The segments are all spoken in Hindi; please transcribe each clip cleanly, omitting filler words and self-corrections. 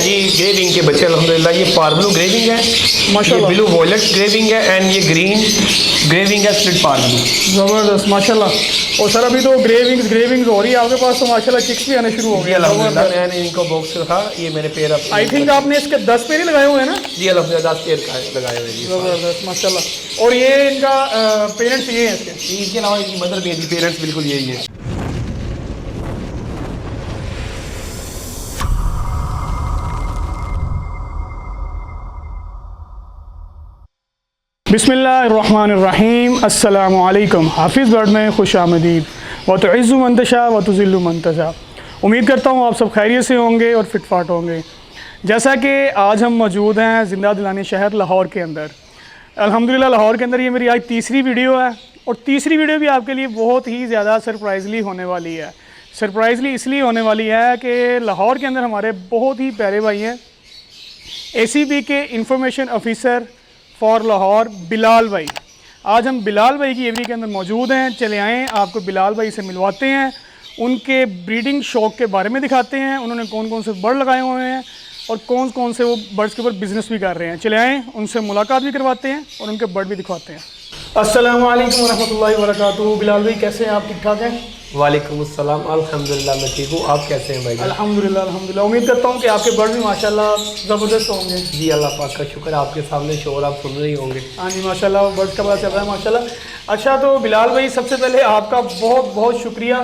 जी ग्रेविंग के बच्चे अल्हम्दुलिल्लाह। ये पार्बलू ग्रेविंग है माशाल्लाह, ब्लू वॉयलेट ग्रेविंग है एंड ये ग्रीन ग्रेविंग है स्प्लिट पार्बलू। ज़बरदस्त माशाल्लाह। और सर अभी तो ग्रेविंग्स हो रही है आपके पास तो माशाल्लाह, चिक्स भी आने शुरू हो गए अल्हम्दुलिल्लाह। मैंने इनको बॉक्स रखा, ये मेरे पेड़ आई थिंक आपने इसके 10 पेड़ ही लगाए हुए हैं ना जी अल्हम्दुलिल्लाह, 10 पेड़ लगाए हुए जी। ज़बरदस्त माशाल्लाह। और ये इनका पेरेंट्स ये हैं इसके? इसके अलावा इनकी मदर भी है जी, पेरेंट्स बिल्कुल यही है। बिस्मिल्लाहिर्रहमानिर्रहीम, अस्सलामु अलैकुम। हाफिज़ बर्ड में खुश आमदीद। व तुइज़्ज़ु मन तशा व तुज़िल्लु मन तशा। उम्मीद करता हूँ आप सब खैरियत से होंगे और फिटफाट होंगे। जैसा कि आज हम मौजूद हैं ज़िंदा दिलानी शहर लाहौर के अंदर। अल्हम्दुलिल्लाह लाहौर के अंदर ये मेरी आज तीसरी वीडियो है और तीसरी वीडियो भी आपके लिए बहुत ही ज़्यादा सरप्राइज़ली होने वाली है। सरप्राइज़ली इसलिए होने वाली है कि लाहौर के अंदर हमारे बहुत ही प्यारे भाई हैं, ACP के information officer for Lahore Bilal भाई। आज हम बिलाल भाई की एवरी के अंदर मौजूद हैं। चले आएँ आपको बिलाल भाई से मिलवाते हैं, उनके ब्रीडिंग शौक के बारे में दिखाते हैं, उन्होंने कौन कौन से बर्ड लगाए हुए हैं और कौन कौन से वो बर्ड्स के ऊपर बिज़नेस भी कर रहे हैं। चले आएँ उनसे मुलाकात भी करवाते हैं और उनके बर्ड भी दिखवाते हैं। अस्सलामु अलैकुम वरहमतुल्लाहि वबरकातुहू। बिलाल भाई कैसे हैं आप? ठीक ठाक हैं? वालेकुम अस्सलाम, अल्हम्दुलिल्लाह मैं ठीक हूँ। आप कैसे हैं भाई? अल्हम्दुलिल्लाह अल्हम्दुलिल्लाह। उम्मीद करता हूँ कि आपके बर्ड भी माशाल्लाह ज़बरदस्त होंगे। जी अल्लाह पाक का शुक्र, आपके सामने शोर आप सुन रहे होंगे। हाँ जी माशाल्लाह, बर्ड्स का पता चल रहा है माशाल्लाह। अच्छा तो बिलाल भाई सबसे पहले आपका बहुत बहुत शुक्रिया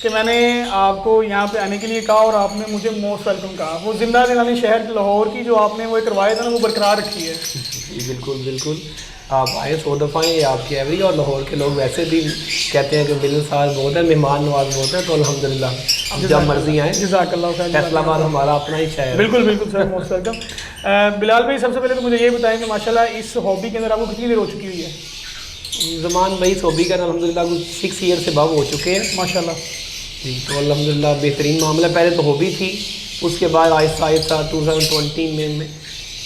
कि मैंने आपको यहाँ पे आने के लिए कहा और आपने मुझे मोस्ट वेलकम कहा। वो ज़िंदा दिलानी शहर लाहौर की जो आपने वो एक रवायत है ना वो बरकरार रखी है। जी बिल्कुल बिल्कुल, आप आए 100 दफ़ा ये आपकी एवरी। और लाहौर के लोग वैसे भी कहते हैं कि मिलनसार बहुत है, मेहमान नवाज बहुत है, तो अल्हम्दुलिल्लाह जब मर्जी आए। जज़ाकल्लाह खैर। फैसलाबाद हमारा अपना ही शहर है। बिल्कुल बिल्कुल सर, मोस्ट वेलकम। बिलाल भाई सबसे पहले तो मुझे ये बताएं कि माशाल्लाह इस हॉबी के अंदर आपको कितनी देर हो चुकी हुई है? ज़मान भाई हॉबी का अल्हम्दुलिल्लाह कुछ 6 ईयर से अब हो चुके हैं माशाल्लाह जी। तो अल्हम्दुलिल्लाह बेहतरीन मामला। पहले तो हॉबी थी, उसके बाद आहिस्ता आहिस्ता 2020 में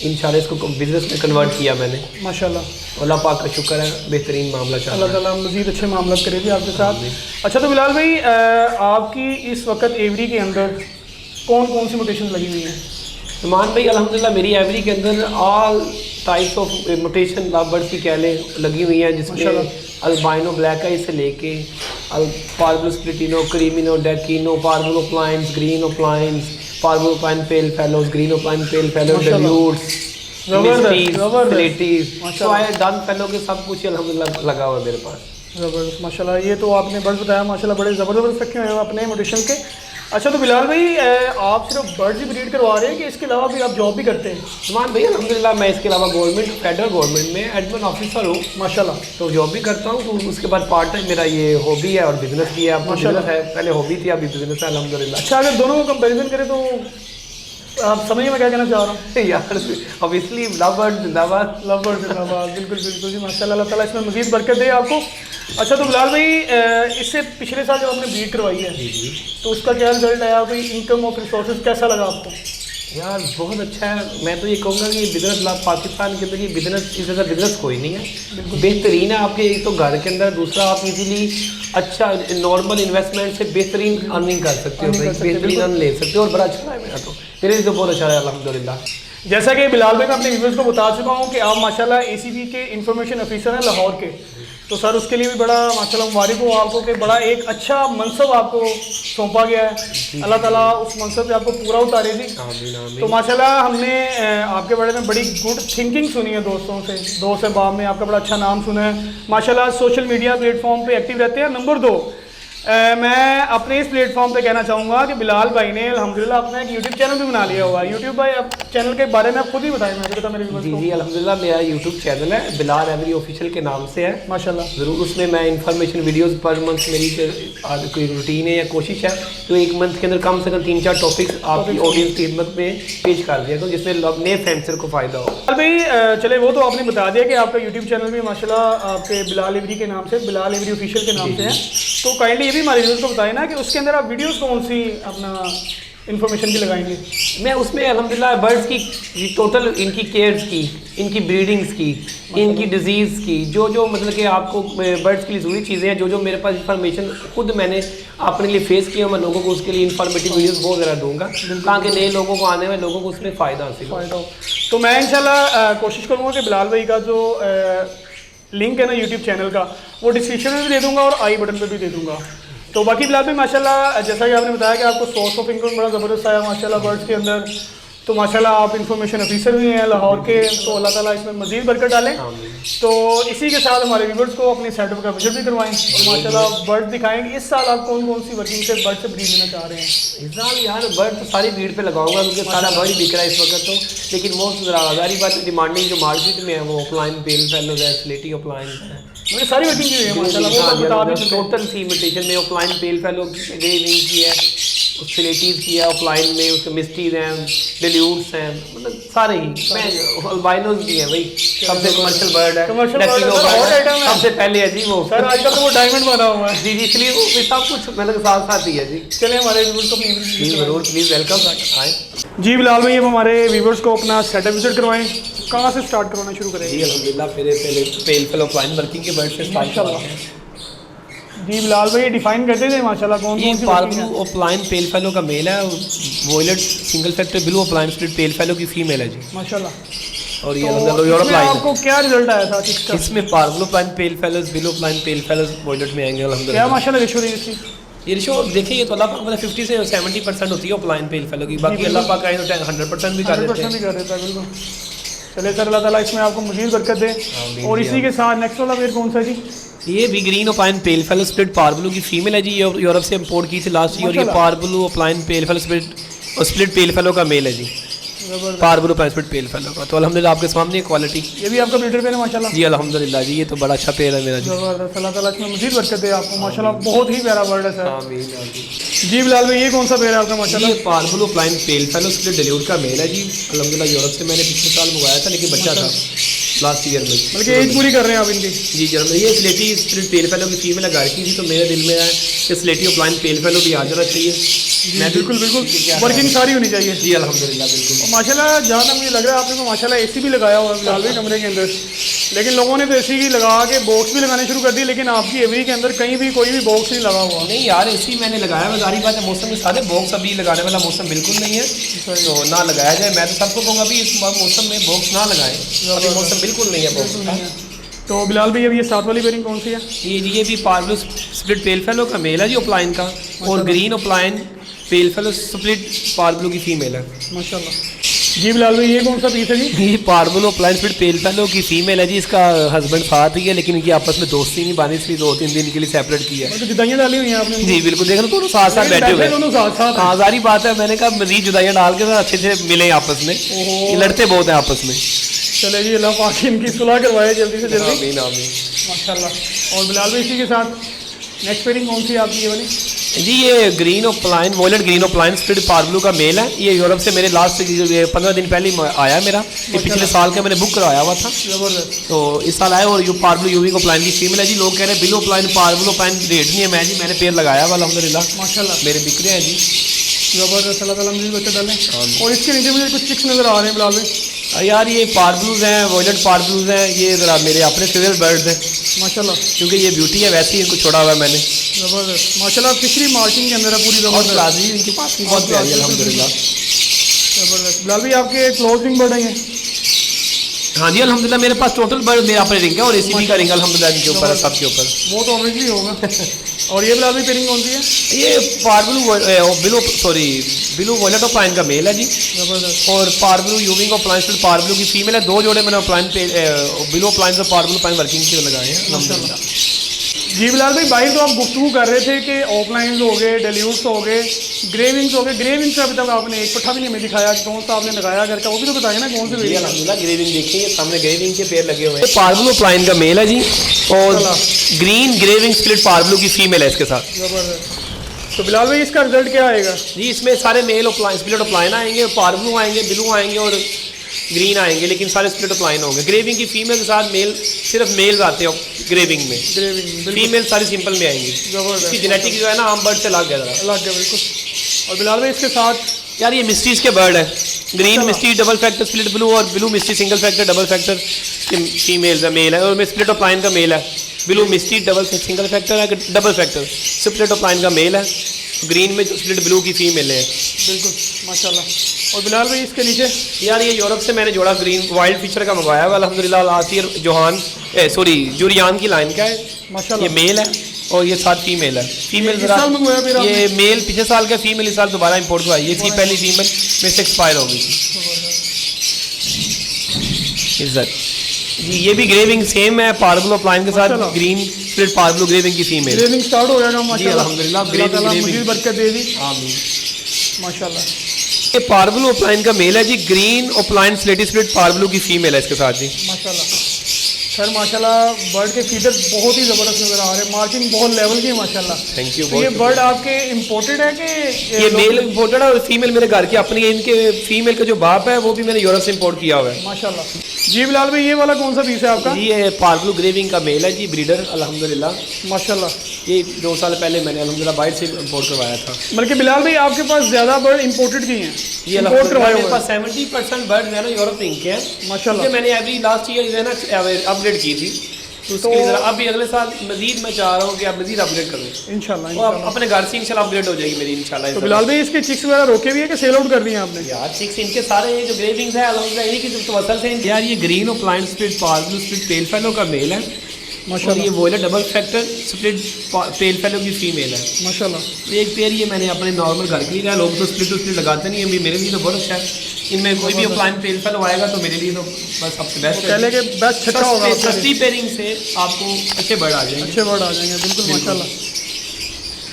इंशाल्लाह इसको बिज़नेस में कन्वर्ट किया मैंने माशाल्लाह। अल्लाह पाक का शुक्र है, बेहतरीन मामला चल रहा है। अल्लाह ताला मज़ीद अच्छे मामला करेगी आपके साथ। अच्छा तो बिलाल भाई आपकी इस वक्त एवरी के अंदर कौन कौन सी म्यूटेशन लगी हुई हैं? मान भाई अल्हम्दुलिल्लाह मेरी एवरी के अंदर all types of mutation birds की कैलें लगी हुई हैं, जिसमें अल्बाइनो ब्लैक आई से लेके पार्बलो स्प्लिटिनो, क्रीमिनो, डेकिनो, पार्बलो प्लाइंस, ग्रीन ओप्लाइंस, पार्बलो प्लाइन पेल फेलोज, ग्रीन ओप्लाइन पेल फेलोज, डेल्यूट्स, तो आए डन फेलो के सब कुछ अल्हम्दुलिल्लाह लगा हुआ है मेरे पास। ज़बरदस्त माशाल्लाह। ये तो आपने बर्ड्स बताया माशाल्लाह बड़े ज़बरदस्त रखे हुए हैं अपने म्यूटेशन के। अच्छा तो बिलाल भाई आप सिर्फ बर्ड्स ही ब्रीड करवा रहे हैं कि इसके अलावा भी आप जॉब भी करते हैं? मान भाई अल्हम्दुलिल्लाह मैं इसके अलावा गवर्नमेंट फेडरल गवर्नमेंट में एडमिन ऑफिसर हूँ माशाल्लाह। तो जॉब भी करता हूँ। तो उसके बाद पार्ट टाइम मेरा ये हॉबी है और बिजनेस भी है। अब बिजनेस है, पहले हॉबी थी अभी बिजनेस है अल्हम्दुलिल्लाह। अच्छा अगर दोनों को कंपेरिजन करें तो आप समझिए मैं क्या कहना चाह रहा हूँ? यार ऑब्वियसली लव जिंदाबाद, बिल्कुल बिल्कुल जी माशाल्लाह। अल्लाह ताला इसमें मज़ीद बरकत दे आपको। अच्छा तो बिलाल भाई इससे पिछले साल जब आपने ब्रीड करवाई है तो उसका क्या रिजल्ट आया? कोई इनकम ऑफ रिसोर्सेज कैसा लगा आपको? यार बहुत अच्छा है। मैं तो ये कहूँगा कि बिजनेस पाकिस्तान के अंदर ये बिजनेस इस जैसा बिजनेस कोई नहीं है। बेहतरीन है आपके एक तो घर के अंदर, दूसरा आप इजीली अच्छा नॉर्मल इन्वेस्टमेंट से बेहतरीन अर्निंग कर सकते हो, बेहतरीन अर्न ले सकते हो और बड़ा अच्छा है मेरा तो, मेरे लिए तो बहुत अच्छा है अल्हम्दुलिल्लाह। जैसा कि बिलाल भाई मैं अपने व्यूअर्स को बता चुका हूँ कि आप माशाल्लाह ACP के इंफॉर्मेशन ऑफिसर हैं लाहौर के, तो सर उसके लिए भी बड़ा माशाल्लाह मुबारक हो आपको कि बड़ा एक अच्छा मनसब आपको सौंपा गया है। अल्लाह ताला उस मनसब पे आपको पूरा उतारे जी। तो माशाल्लाह हमने आपके बारे में बड़ी गुड थिंकिंग सुनी है दोस्तों से, दोस्त अहबाब में आपका बड़ा अच्छा नाम सुना है माशाल्लाह। सोशल मीडिया प्लेटफॉर्म पे एक्टिव रहते हैं। नंबर 2 मैं अपने इस प्लेटफॉर्म पे कहना चाहूँगा कि बिलाल भाई ने अल्हम्दुलिल्लाह अपना एक यूट्यूब चैनल भी बना लिया हुआ है। यूट्यूब भाई चैनल के बारे में आप खुद ही बताएं मेरे जी जी अल्हम्दुलिल्लाह मेरा यूट्यूब चैनल है बिलाल एवरी ऑफिशियल के नाम से है माशाल्लाह। ज़रूर उसमें मैं इन्फॉर्मेशन वीडियोस पर मंथ मेरी कोई रूटीन है या कोशिश है तो एक मंथ के अंदर कम से कम 3-4 टॉपिक्स आपकी ऑडियंस की खिदमत में पेश कर दिया तो जिसमें नए फैंसर को फ़ायदा हो। भाई चले वो तो आपने बता दिया कि आपका यूट्यूब चैनल भी माशाल्लाह आपके बिलाल एवरी के नाम से, बिलाल एवरी ऑफिशियल के नाम से है। तो काइंडली ये भी हमारे व्यूअर्स को बताएं ना कि उसके अंदर आप वीडियोस कौन सी अपना इन्फॉर्मेशन की लगाएंगे? मैं उसमें अल्हम्दुलिल्लाह बर्ड्स की टोटल इनकी केयर्स की, इनकी ब्रीडिंग्स की, इनकी डिजीज़ की, जो जो मतलब कि आपको बर्ड्स के लिए ज़रूरी चीज़ें हैं, जो जो मेरे पास इंफॉर्मेशन खुद मैंने अपने लिए फेस किया, मैं लोगों को उसके लिए इंफॉर्मेटिव वीडियोस बहुत ज़्यादा दूंगा ताकि नए लोगों को, आने वाले लोगों को उसमें फ़ायदा हासिल हो। तो मैं इंशाल्लाह कोशिश करूँगा कि बिलाल भाई का जो लिंक है ना यूट्यूब चैनल का, वो डिस्क्रिप्शन में भी दे दूँगा और आई बटन पर भी दे दूँगा। तो बाकी बिलाल भाई माशाल्लाह जैसा कि आपने बताया कि आपको सोर्स ऑफ इनकम बड़ा ज़बरदस्त आया माशाल्लाह बर्ड्स के अंदर, तो माशाल्लाह आप इंफॉर्मेशन ऑफिसर भी हैं लाहौर के, तो अल्लाह ताला इसमें मज़ीद बरकत डालें। तो इसी के साथ हमारे व्यूअर्स को अपने सेटअप का विजिट भी करवाएं और माशाल्लाह बर्ड दिखाएंगे। इस साल आप कौन कौन सी वर्किंग से बर्ड से ब्रीड लेना चाह रहे हैं? इस साल यार बर्ड तो सारी ब्रीड पे लगाऊंगा क्योंकि सारा बर्ड ही बिक रहा है इस वक्त तो, लेकिन मोस्ट ज़्यादा बात डिमांडिंग जो मार्केट में है वो ऑफलाइन पेल फेलोज है, स्लेटी ऑफलाइन है, मैंने सारी वर्किंग की हुई है माशाल्लाह, वो तो बता दें। टोटल सी इमिटेशन में offline pale fellow grey wing की है, स्लेटीज की है ऑफलाइन में, उसके मिस्टीज हैं, डिल्यूट्स हैं, मतलब सारे ही, मैं अल्बाइनोज भी हैं भाई, सबसे कमर्शियल बर्ड है, सबसे पहले है जी वो सर, आजकल तो वो डायमंड बना हुआ है जी जी, इसलिए वो सब कुछ मतलब साथ साथ ही है जी। चले हमारे व्यूअर्स को अपनी जरूर प्लीज़ वेलकम आए जी। बिलाल भाई अब हमारे व्यूअर्स को अपना सेटअप विजिट करवाएं, कहाँ से स्टार्ट करवाना शुरू करें? जी अल्हम्दुलिल्लाह मेरे पहले पेल फेलो ऑफलाइन वर्किंग के बर्ड से स्टार्ट करवाते हैं जी। बिलाल भाई डिफाइन करते थे माशाल्लाह कौन ये कौन सी पार्बलू ऑफलाइन पेल फेलो का मेल है, violet single factor blue opaline split pale fallow की फीमेल है जी माशाल्लाह। और ये तो यूरोप लाइन आपको क्या रिजल्ट आया था इसका? इसमें पार्बलू ऑफलाइन पेल फेलोज ब्लू ऑफलाइन पेल फेलोज वॉयलेट में आएंगे क्या अल्हम्दुलिल्लाह। माशाल्लाह रेशो रही इसकी? ये रेशो देखिए, ये तो अल्लाह पाक मतलब 50 से 70% होती है ऑफलाइन पेल फेलो की, बाकी अल्लाह पाक का 100% भी कर देते 100% हैं। भी कर देता है बिल्कुल। चले सर, अल्लाह ताला इसमें आपको मज़ीद बरकत दे। और इसी के साथ नेक्स्ट वाला पेयर कौन सा जी? ये भी green opaline pale fallow split parblue की फीमेल है जी, ये यूरोप से इंपोर्ट की थी लास्ट ईयर, और ये parblue opaline pale fallow split pale fallow का मेल है जी, parblue opaline split pale fallow का। तो अल्हम्दुलिल्लाह आपके सामने क्वालिटी, ये भी आपका ब्रीडर पेयर है माशाल्लाह जी अल्हम्दुलिल्लाह जी, ये तो बड़ा अच्छा पेयर है मेरा जी। ज़बरदस्त, अल्लाह ताला इसमें मज़ीद बरकत दे आपको माशाल्लाह, बहुत ही प्यारा बर्ड है सर। आमीन आमीन। जी बिलाल भाई ये कौन सा पेयर है आपका माशाल्लाह? ये parblue opaline pale fallow split dilute का मेल है जी, अल्हम्दुलिल्लाह यूरोप से मैंने पिछले साल मंगाया था, लेकिन बच्चा था लास्ट ईयर में, बल्कि एज पूरी कर रहे हैं आप इनकी? जी जर्मनी। ये स्लेटी स्प्लिट पेल फेलो की फीमेल है, घर की थी, तो मेरे दिल में है कि स्लेटी ऑफलाइन पेल फेलो भी आ जाना चाहिए। मैं बिल्कुल बिल्कुल वर्किंग सारी होनी चाहिए जी अल्हम्दुलिल्लाह बिल्कुल। और माशाल्लाह जहाँ तक मुझे लग रहा है आपने तो माशाल्लाह एसी भी लगाया हुआ है बिलाल भाई कमरे के अंदर, लेकिन लोगों ने तो एसी की लगा के बॉक्स भी लगाने शुरू कर दिए, लेकिन आपकी एवरी के अंदर कहीं भी कोई भी बॉक्स नहीं लगा हुआ। नहीं यार, एसी मैंने लगाया है, जारी बात है मौसम में सारे बॉक्स अभी लगाने वाला मौसम बिल्कुल नहीं है, तो ना लगाया जाए। मैं तो सबको कहूँगा अभी इस मौसम में बॉक्स ना लगाएं, अभी मौसम बिल्कुल नहीं है बॉक्स का। तो बिलाल भाई अब ये साथ वाली पेयरिंग कौन सी है? ये भी पार्बलू स्प्लिट पेल फेलो का मेल है जी ऑफलाइन का, और green opaline pale fallow split parblue की फीमेल है माशाल्लाह। जी बिलाल भाई ये कौन सा पीस है जी? ये पार्बलू ऑफलाइन स्प्लिट पेल फेलो की फीमेल है जी, इसका हस्बैंड साथ ही है, लेकिन इनकी आपस में दोस्ती नहीं बानी, इसलिए 2-3 दिन के लिए सेपरेट किया है। तो जुदाइयाँ डाली हुई हैं आपने? जी बिल्कुल, देख लो दोनों साथ साथ बैठे हुए दोनों साथ साथ। हाँ सारी बात है, मैंने कहा मजीद जुदाइयाँ डाल के अच्छे से मिले आपस में, ये लड़ते बहुत हैं आपस में। चले जी, अल्लाह पाक इनकी सुलह करवाए जल्दी से जल्दी आमीन आमीन माशाल्लाह। और बिलाल भाई इसी के साथ नेक्स्ट पेयरिंग कौन सी है आपकी ये वाली? जी ये green opaline violet green opaline split parblue का मेल है, ये यूरोप से मेरे लास्ट 15 दिन पहले आया मेरा, ये पिछले साल का मैंने बुक करवाया हुआ था, ज़बरदस्त। तो इस साल आया। और यू पार्बलू यूवी ऑफलाइन की फीमेल है जी, लोग कह रहे हैं बिलो ऑफलाइन पार्बलू ऑफलाइन रेट नहीं है, मैं जी मैंने पेयर लगाया हुआ अल्हम्दुलिल्लाह माशाल्लाह मेरे बिक रहे हैं जी। ज़बरदस्त, अल्लाह ताला मुझे बच्चे डालें। और इसके नीचे मुझे कुछ चिक्स नज़र आ रहे हैं बिलाल भाई। यार ये पार्बलूज हैं, वॉयलेट पार्बलूज हैं, ये ज़रा मेरे अपने फेवरेट बर्ड्स हैं माशाल्लाह, क्योंकि ये ब्यूटी है, वैसे ही इनको छोड़ा हुआ है मैंने। ज़बरदस्त माशाल्लाह, फिशरी मार्किंग के अंदर है पूरी और ज़बरदस्त। क्लासी इनके पास भी बहुत प्यारी है अल्हम्दुलिल्लाह। ज़बरदस्त। बिलाल भाई आपके क्लोजिंग बर्ड हैं? हाँ जी अल्हम्दुलिल्लाह मेरे पास टोटल बर्ड मेरा अपने रिंग है, और एसीबी का रिंग अल्हम्दुलिल्लाह इनके ऊपर है, सबके ऊपर। वो तो ऑब्वियसली होगा। और ये बिलाल भाई पेयरिंग कौन सी है? ये पार्बलू बिलू वॉयलेट ऑफ प्लाइन का मेल है जी, ज़बरदस्त। और पार्बलू यूविंग ऑफ प्लाइन पार्बलू की फीमेल है। 2 जोड़े मैंने प्लाइन पे बिलो प्लाइन और पार्बलू प्लाइन वर्किंग के लगाए हैं अल्हम्दुलिल्लाह। जी बिलाल भाई, बाहर तो आप गुफ्तगू कर रहे थे कि ऑफलाइन हो गए, डेल्यूट्स हो गए, ग्रेविंग्स हो गए। ग्रेविंग्स का अभी तक आपने एक पट्ठा भी नहीं हमें दिखाया कि कौन सा आपने लगाया घर का, वो भी तो बताइए ना कौन से वेरिएंट? अल्हम्दुलिल्लाह ग्रेविंग देखिए, सामने ग्रेविंग के पेड़ लगे हुए हैं। पार्बलू प्लाइन का मेल है जी, और ग्रीन ग्रेविंग स्प्लिट पार्बलू की फीमेल है इसके साथ। ज़बरदस्त। तो बिलाल भाई इसका रिजल्ट क्या आएगा? जी इसमें सारे मेल ऑफलाइन स्प्लिट ऑफलाइन आएंगे, पार्बलू आएंगे, बिलू आएंगे और ग्रीन आएंगे, लेकिन सारे स्प्लिट ऑफलाइन होंगे। ग्रेविंग की फीमेल के साथ मेल, सिर्फ मेल्स आते हैं ग्रेविंग में, ग्रेविंग फीमेल सारी सिंपल में आएंगी। ज़बरदस्त। इसकी जेनेटिक जो है ना आम बर्ड से अलग है ज़रा। अलग है बिल्कुल। और बिलाल भाई इसके साथ यार ये मिस्टीज के बर्ड है, green misty double factor split blue और blue misty single factor double factor female है, मेल है, और मैं स्प्लिट ऑफ लाइन का मेल है। Blue misty double single factor है, double factor split opaline का मेल है, ग्रीन में जो स्प्लिट ब्लू की फीमेल है। बिल्कुल माशाल्लाह। और बिलाल भाई इसके नीचे यार ये यूरोप से मैंने जोड़ा ग्रीन वाइल्ड फीचर का मंगवाया हुआ अल्हम्दुलिल्लाह, लास्ट ईयर जोहान सॉरी जुरियान की लाइन का है, माशाल्लाह। ये मेल है और ये 7 फीमेल है। फीमेल इस साल मंगवाया फिर आपने? ये मेल पिछले साल का, फीमेल इस साल दोबारा इंपोर्ट हुआ है। ये इसकी पहली फीमेल में से एक्सपायर हो गई थी। इज्जत जी, ये भी ग्रेविंग सेम है पार्बल ऑफ लाइन के साथ, माशाल्लाह। ग्रीन स्प्लिट पार्बल ग्रेविंग की फीमेल। ग्रेविंग स्टार्ट हो गया काम जी माशाल्लाह। अल्हम्दुलिल्लाह, अल्लाह ताला ग्रेविंग मज़ीद बरकत दे दी आमीन। माशाल्लाह। ये पार्बल ओपलाइन का मेल है जी, ग्रीन ओपलाइन स्लेटी स्प्लिट पार्बलू की फीमेल है इसके साथ जी। माशाल्लाह सर माशाल्लाह, बर्ड के फीचर बहुत ही ज़बरदस्त नज़र आ रहे हैं, मार्किंग बहुत लेवल की है माशाल्लाह। Thank you. तो ये बर्ड आपके इम्पोर्टेड है कि ये मेल इम्पोर्टेड है और फीमेल मेरे घर की अपनी है। इनके फीमेल का जो बाप है वो भी मैंने यूरोप से इम्पोर्ट किया हुआ है। माशाल्लाह। जी बिलाल भाई, ये वाला कौन सा पीस है आपका? जी ये पार्बलू ग्रेविंग का मेल है जी, ब्रीडर अल्हम्दुलिल्लाह। माशाल्लाह। ये 2 साल पहले मैंने अल्हम्दुलिल्लाह बाहर से इम्पोर्ट करवाया था। बल्कि बिलाल भाई आपके पास ज़्यादा बर्ड इम्पोर्टेड की हैं, ये इम्पोर्ट करवाए मेरे हुए पास 70% बर्ड है ना यूरोप के हैं माशाल्लाह। क्योंकि मैंने अभी लास्ट ईयर जो है ना अपग्रेड की थी, तो उसके लिए ज़रा अभी अगले साल मजीद मैं चाह रहा हूँ कि आप मजीद अपग्रेड करूँ इंशाल्लाह। और अपने घर से इंशाल्लाह अपग्रेड हो जाएगी मेरी इंशाल्लाह। तो बिलाल भाई इसके चिक्स वगैरह रोके भी है कि सेल आउट कर दिए आपने? यार चिक्स इनके सारे ये जो ग्रेविंग्स है अल्हम्दुलिल्लाह इन्हीं की तो वसल से। यार ये ग्रीन और plain split parblue split pale fallow का मेल है और माशाल्लाह। ये violet double factor split pale fallow की फीमेल है। माशाल्लाह। तो एक पेयर ये मैंने अपने नॉर्मल घर के लिए लिया, लोग तो स्प्लिट लगाते नहीं है, अभी मेरे लिए तो बहुत अच्छा है। इनमें कोई भी प्लाइन पेल फेलो आएगा तो मेरे लिए तो बस सबसे बेस्ट है। पहले के बेस्ट छक्का होगा, सस्ती पेयरिंग से आपको अच्छे बर्ड आ जाएंगे, अच्छे बर्ड आ जाएंगे। बिल्कुल माशाल्लाह।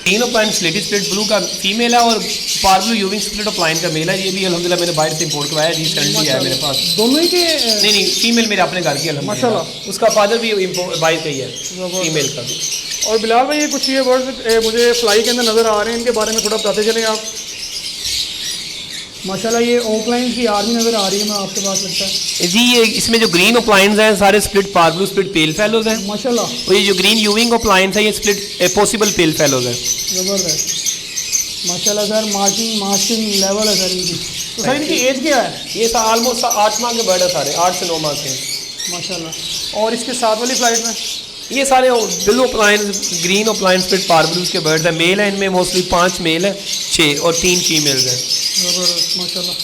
तीनों प्लाइन स्लेटी स्प्लिट ब्लू का फीमेल है और पार्बलू यूविंग स्प्लिट ऑफ लाइन का मेल है। ये भी अल्हम्दुलिल्लाह मैंने बाहर से इंपोर्ट करवाया, रिसेंटली है मेरे पास। दोनों ही के नहीं फीमेल मेरे अपने घर की अल्हम्दुलिल्लाह, माशाल्लाह। उसका फादर भी बाहर का ही है फीमेल का भी। और बिलाल भाई ये कुछ ये बर्ड मुझे फ्लाई के अंदर नज़र आ रहे हैं, इनके बारे में थोड़ा बताते चलें आप। माशाल्लाह ये ऑफलाइन की आर्मी नज़र आ रही है, मैं आपके पास लगता है जी। ये इसमें जो ग्रीन ऑफलाइंस हैं सारे स्प्लिट पार्बलू स्प्लिट पेल फेलोज हैं माशाल्लाह। और ये जो ग्रीन यूविंग ऑफलाइंस है ये स्प्लिट पॉसिबल पेल फेलोज हैं। ज़बरदस्त माशाल्लाह सर, मार्किंग लेवल है सर इनकी। तो सर इनकी एज क्या है? ये ऑलमोस्ट 8 माह के बर्ड है सारे, 8 से 9 माह के माशाल्लाह। और इसके साथ वाली फ्लाइट में ये सारे ब्लू ऑफलाइंस ग्रीन ऑफलाइन स्प्लिट पार्बलूज के बर्ड्स हैं। मेल है इनमें मोस्टली 5 मेल है, 6 और 3 फीमेल्स हैं। ज़बरदस्त माशाल्लाह।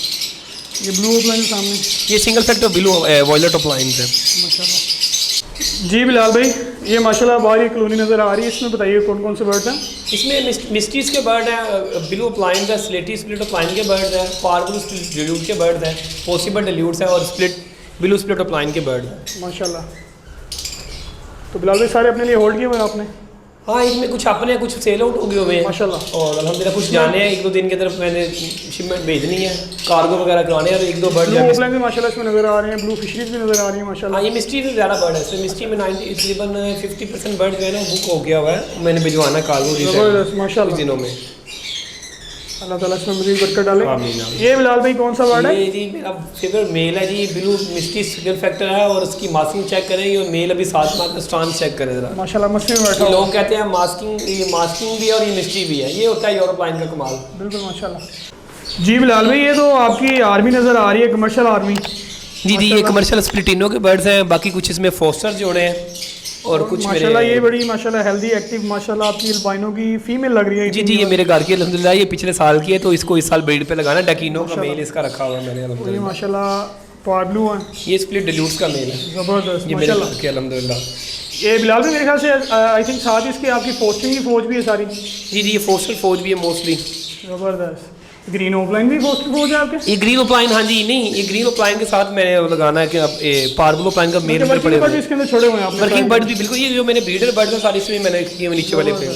ये ब्लू ऑफलाइन सामने ये सिंगल फैक्टर ब्लू वॉयलेट ऑफलाइंस है माशाल्लाह। जी बिलाल भाई, ये माशाल्लाह बाहर एक कॉलोनी नज़र आ रही है, इसमें बताइए कौन कौन से बर्ड्स हैं? इसमें मिस्टीज के बर्ड हैं, ब्लू ऑफलाइंस है, स्लेटी स्प्लिट ऑफलाइन के बर्ड हैं, पार्बलू स्प्लिट डिल्यूट के बर्ड हैं, पॉसिबल डिल्यूट्स हैं और स्प्लिट ब्लू स्प्लिट ऑफलाइन के बर्ड हैं माशाल्लाह। तो बिलाल भाई सारे अपने लिए होल्ड किए हुए हैं आपने? हाँ, इनमें कुछ अपने कुछ सेल आउट हो गए हुए हैं माशाल्लाह। और अल्हम्दुलिल्लाह कुछ जाने हैं, 1-2 दिन की तरफ मैंने शिपमेंट भेजनी है, कार्गो वगैरह कराने हैं और 1-2 बर्ड ब्लू ऑफलाइन भी माशाल्लाह इसमें नज़र आ रहे हैं, ब्लू फिशरीज भी नज़र आ रही है माशाल्लाह। हाँ, ये मिस्ट्री में ज़्यादा बर्ड है, इसमें मिस्ट्री में 90 50% बर्ड जो है ना बुक हो गया हुआ है, मैंने भिजवाना कार्गो ज़बरदस्त माशाल्लाह। दिनों में। अल्लाह ताला इसमें मज़ीद बरकत डाले। आमीन, आमीन। ये बिलाल भाई कौन सा बर्ड है? ये जी मेरा फेवरेट मेल है जी, ब्लू मिस्ट्री सिंगल फैक्टर है और उसकी मास्किंग चेक करें, ये मेल अभी 7 माह का स्टांस चेक करें ज़रा। माशाल्लाह मस्ती में बैठा ये हुआ। लोग कहते हैं मास्किंग, ये मास्किंग भी है और ये मिस्ट्री भी है, ये होता है यूरोप लाइन का कमाल। बिल्कुल माशाल्लाह। जी बिलाल भाई, ये तो आपकी आर्मी नज़र आ रही है, कमर्शियल आर्मी। जी ये कमर्शियल स्प्लिटिनो के बर्ड्स हैं, बाकी कुछ इसमें फोस्टर जोड़े हैं और कुछ माशाल्लाह ये बड़ी माशाल्लाह हेल्दी एक्टिव माशाल्लाह आपकी अल्बाइनो की फीमेल लग रही है। जी ये मेरे घर की अल्हम्दुलिल्लाह, ये पिछले साल की है तो इसको इस साल ब्रीड पे लगाना। डकीनो का मेल इसका रखा हुआ है मैंने ये अल्हम्दुलिल्लाह। माशाल्लाह पार्बलू है, ये स्प्लिट डिल्यूट्स का मेल है, ज़बरदस्त ये मेरे माशाल्लाह। घर के अल्हम्दुलिल्लाह। ये बिलाल भाई मेरे ख्याल से आई थिंक साथ इसके आपकी पोस्टिंग की फौज भी है सारी। जी ये फोस्टर फौज भी है मोस्टली। ज़बरदस्त। ग्रीन ऑफलाइन भी पोस्टर फौज है आपके? ये ग्रीन ओपलाइन, हाँ जी नहीं ये ग्रीन ओपलाइन के साथ मैंने लगाना है कि अब पार्बल ओपलाइन का मेल पे पड़े हुए इसके अंदर छोड़े हुए हैं आपने? वर्किंग बर्ड भी बिल्कुल, ये जो मैंने ब्रीडर बर्ड है सारी इसमें मैंने किए हुए नीचे वाले पे,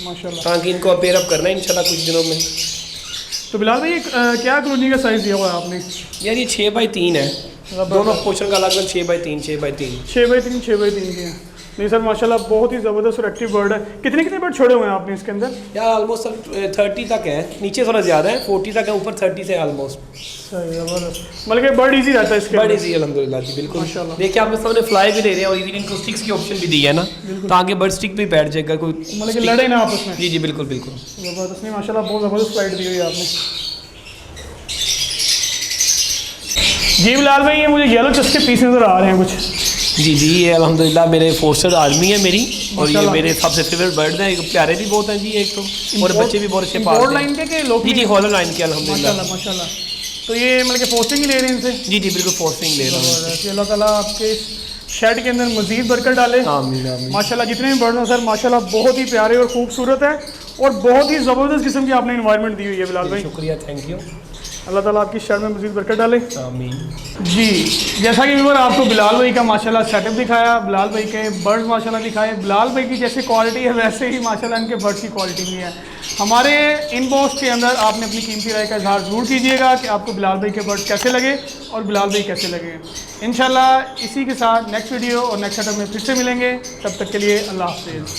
माशाल्लाह। ताकि इनको अपेयर अप करना है इंशाल्लाह कुछ दिनों में। तो बिलाल भाई क्या कॉलोनी का साइज़ दिया हुआ है आपने? यार ये 6x3 है, दोनों पोर्शन का अलग अलग 6x3 6x3 6x3 के हैं। नहीं सर माशाल्लाह बहुत ही ज़बरदस्त और एक्टिव बर्ड है। कितने कितने बर्ड छोड़े हुए हैं आपने इसके अंदर? यार ऑलमोस्ट 30 तक है, नीचे थोड़ा ज़्यादा है, 40 तक है, ऊपर 30 से ऑलमोस्ट। सही ज़बरदस्त, मतलब कि बर्ड इजी रहता है इसके बर्ड अंदर। इजी अल्हम्दुलिल्लाह जी बिल्कुल। माशाल्लाह। देखिए आपने सामने फ्लाई भी दे रहे हैं और इवन इनको स्टिक्स की ऑप्शन भी दी है ना, ताकि बर्ड स्टिक पे बैठ जाएगा कोई, मतलब कि लड़े ना आपस में। जी बिल्कुल बिल्कुल। ज़बरदस्त, नहीं माशाल्लाह बहुत ज़बरदस्त फ्लाइट दी हुई है आपने। जी बिलाल भाई, ये मुझे येलो चेस्ट के पीस नज़र आ रहे हैं कुछ। जी जी, ये अल्हम्दुलिल्लाह मेरे फोस्टर आर्मी है मेरी, और ये माशाल्लाह। मेरे सबसे फेवरेट बर्ड हैं। एक प्यारे भी बहुत हैं जी, एक तो और बच्चे भी बहुत अच्छे इम्पोर्ट पालते लाइन हैं। के लोग जी जी, हॉलो लाइन के अल्हम्दुलिल्लाह। माशाल्लाह माशाल्लाह। तो ये मतलब कि पोस्टिंग ही ले रहे हैं इनसे। जी जी, बिल्कुल फोर्सिंग ले रहा हूँ। ज़बरदस्त। अल्लाह ताला आपके शेड के अंदर मज़ीद बरकत डाले। आमीन आमीन। माशाल्लाह जितने भी बर्ड हैं सर माशाल्लाह बहुत ही प्यारे और खूबसूरत है, और बहुत ही ज़बरदस्त किस्म की आपने इन्वायरमेंट दी हुई है बिलाल भाई। शुक्रिया, थैंक यू। अल्लाह ताला आपकी शेड में मज़ीद बरकत डाले। आमीन। जी, जैसा कि व्यूअर आपको बिलाल भाई का माशाल्लाह सेटअप दिखाया, बिलाल भाई के बर्ड्स माशाल्लाह दिखाए, बिलाल भाई की जैसे क्वालिटी है वैसे ही माशाल्लाह इनके बर्ड्स की क्वालिटी भी है। हमारे इनबॉक्स के अंदर आपने अपनी कीमती राय का इजहार ज़रूर कीजिएगा कि आपको बिलाल भाई के बर्ड्स कैसे लगे और बिलाल भाई कैसे लगे। इंशाल्लाह इसी के साथ नेक्स्ट वीडियो और नेक्स्ट सेटअप में फिर से मिलेंगे। तब तक के लिए अल्लाह हाफ़िज़।